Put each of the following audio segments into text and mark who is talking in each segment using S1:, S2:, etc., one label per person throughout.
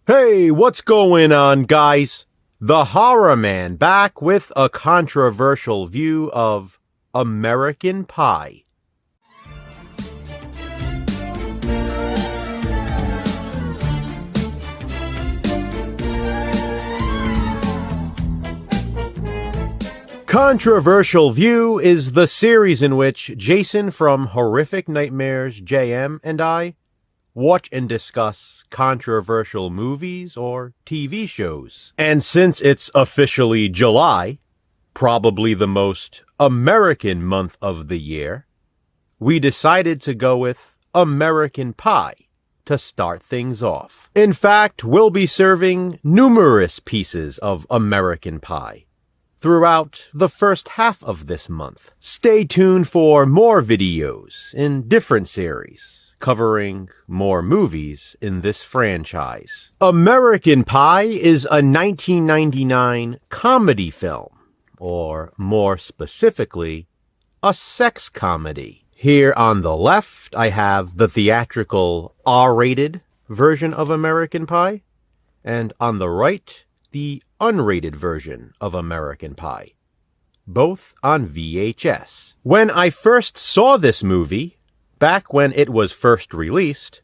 S1: Hey, what's going on, guys? The Horror Man back with a controversial view of American Pie. Controversial View is the series in which Jason from Horrific Nightmares JM and I watch and discuss controversial movies or TV shows. And since it's officially July, probably the most American month of the year, we decided to go with American Pie to start things off. In fact, we'll be serving numerous pieces of American Pie throughout the first half of this month. Stay tuned for more videos in different series covering more movies in this franchise. American Pie is a 1999 comedy film, or more specifically, a sex comedy. Here on the left, I have the theatrical R-rated version of American Pie, and on the right, the unrated version of American Pie, both on VHS. When I first saw this movie, back when it was first released,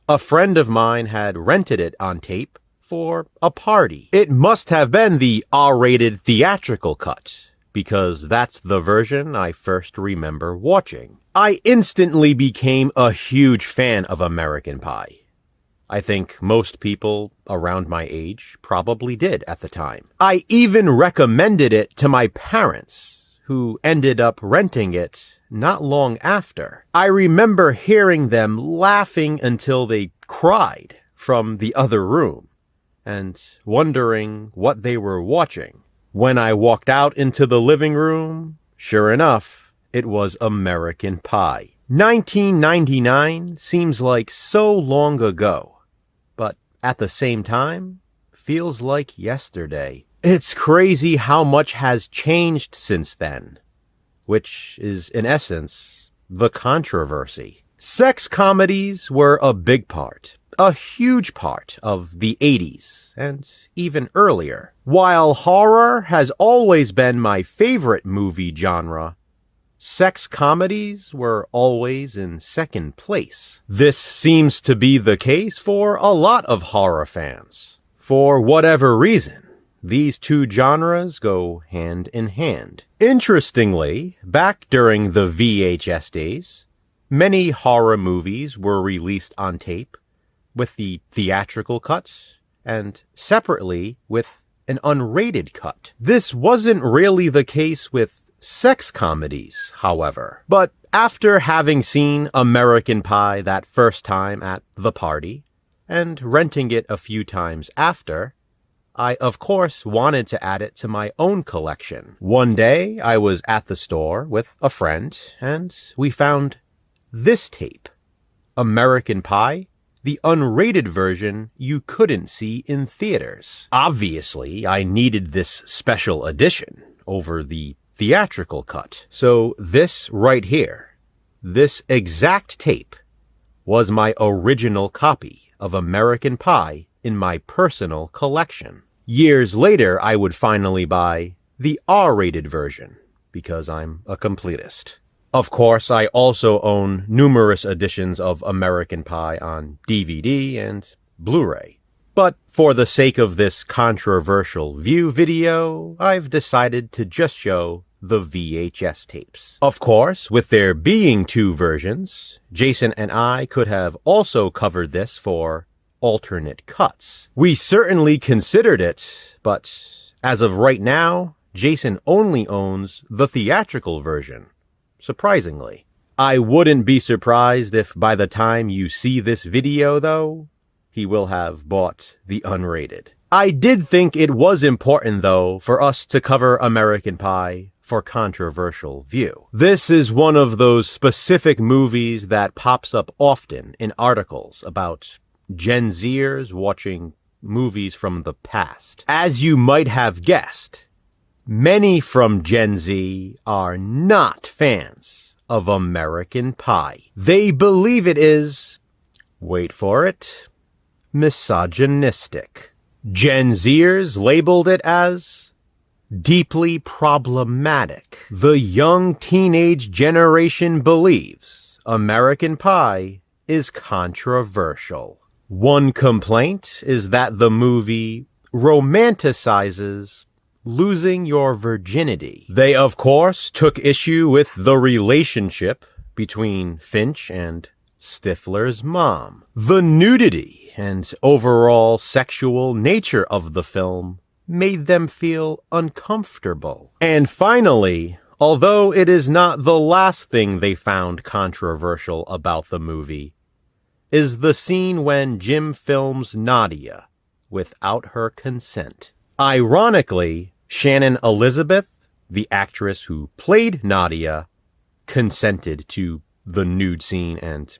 S1: a friend of mine had rented it on tape for a party. It must have been the R-rated theatrical cut, because that's the version I first remember watching. I instantly became a huge fan of American Pie. I think most people around my age probably did at the time. I even recommended it to my parents, who ended up renting it not long after. I remember hearing them laughing until they cried from the other room, and wondering what they were watching. When I walked out into the living room, sure enough, it was American Pie. 1999 seems like so long ago, but at the same time, feels like yesterday. It's crazy how much has changed since then, which is, in essence, the controversy. Sex comedies were a big part, a huge part of the 80s, and even earlier. While horror has always been my favorite movie genre, sex comedies were always in second place. This seems to be the case for a lot of horror fans. For whatever reason, these two genres go hand in hand. Interestingly, back during the VHS days, many horror movies were released on tape with the theatrical cut and separately with an unrated cut. This wasn't really the case with sex comedies, however. But after having seen American Pie that first time at the party, and renting it a few times after, I, of course, wanted to add it to my own collection. One day, I was at the store with a friend, and we found this tape, American Pie, the unrated version you couldn't see in theaters. Obviously, I needed this special edition over the theatrical cut. So this right here, this exact tape, was my original copy of American Pie in my personal collection. Years later, I would finally buy the R-rated version, because I'm a completist. Of course, I also own numerous editions of American Pie on DVD and Blu-ray. But for the sake of this controversial view video, I've decided to just show the VHS tapes. Of course, with there being two versions, Jason and I could have also covered this for alternate cuts. We certainly considered it, but as of right now, Jason only owns the theatrical version, surprisingly. I wouldn't be surprised if by the time you see this video, though, he will have bought the unrated. I did think it was important, though, for us to cover American Pie for controversial view. This is one of those specific movies that pops up often in articles about Gen Zers watching movies from the past. As you might have guessed, many from Gen Z are not fans of American Pie. They believe it is, wait for it, misogynistic. Gen Zers labeled it as deeply problematic. The young teenage generation believes American Pie is controversial. One complaint is that the movie romanticizes losing your virginity. They, of course, took issue with the relationship between Finch and Stifler's mom. The nudity and overall sexual nature of the film made them feel uncomfortable. And finally, although it is not the last thing they found controversial about the movie, is the scene when Jim films Nadia without her consent. Ironically, Shannon Elizabeth, the actress who played Nadia, consented to the nude scene and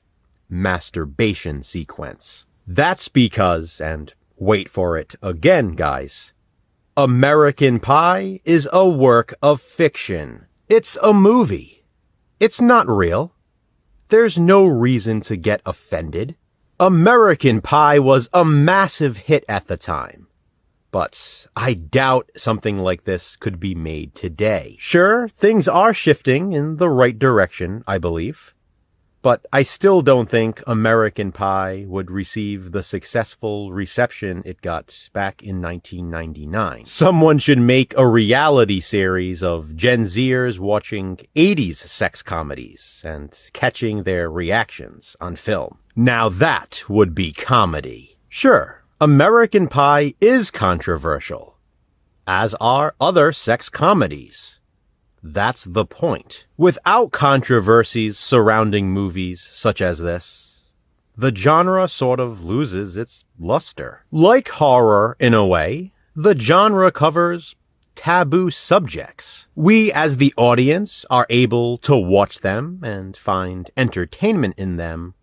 S1: masturbation sequence. That's because, and wait for it again, guys, American Pie is a work of fiction. It's a movie. It's not real. There's no reason to get offended. American Pie was a massive hit at the time, but I doubt something like this could be made today. Sure, things are shifting in the right direction, I believe, but I still don't think American Pie would receive the successful reception it got back in 1999. Someone should make a reality series of Gen Zers watching 80s sex comedies and catching their reactions on film. Now that would be comedy. Sure, American Pie is controversial, as are other sex comedies. That's the point. Without controversies surrounding movies such as this, the genre sort of loses its luster. Like horror, in a way, the genre covers taboo subjects. We, as the audience, are able to watch them and find entertainment in them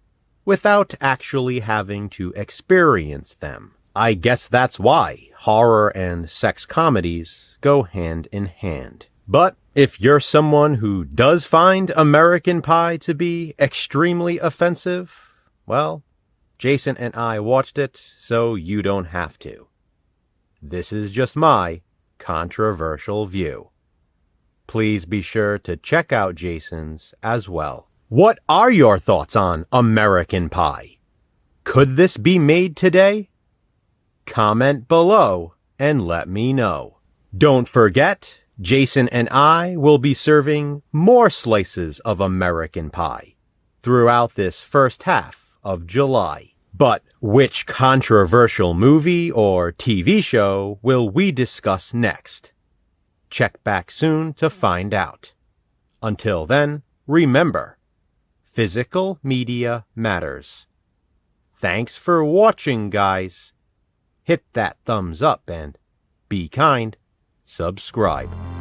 S1: without actually having to experience them. I guess that's why horror and sex comedies go hand in hand. But if you're someone who does find American Pie to be extremely offensive, well, Jason and I watched it, so you don't have to. This is just my controversial view. Please be sure to check out Jason's as well. What are your thoughts on American Pie? Could this be made today? Comment below and let me know. Don't forget, Jason and I will be serving more slices of American Pie throughout this first half of July. But which controversial movie or TV show will we discuss next? Check back soon to find out. Until then, remember, physical media matters. Thanks for watching, guys. Hit that thumbs up and be kind. Subscribe.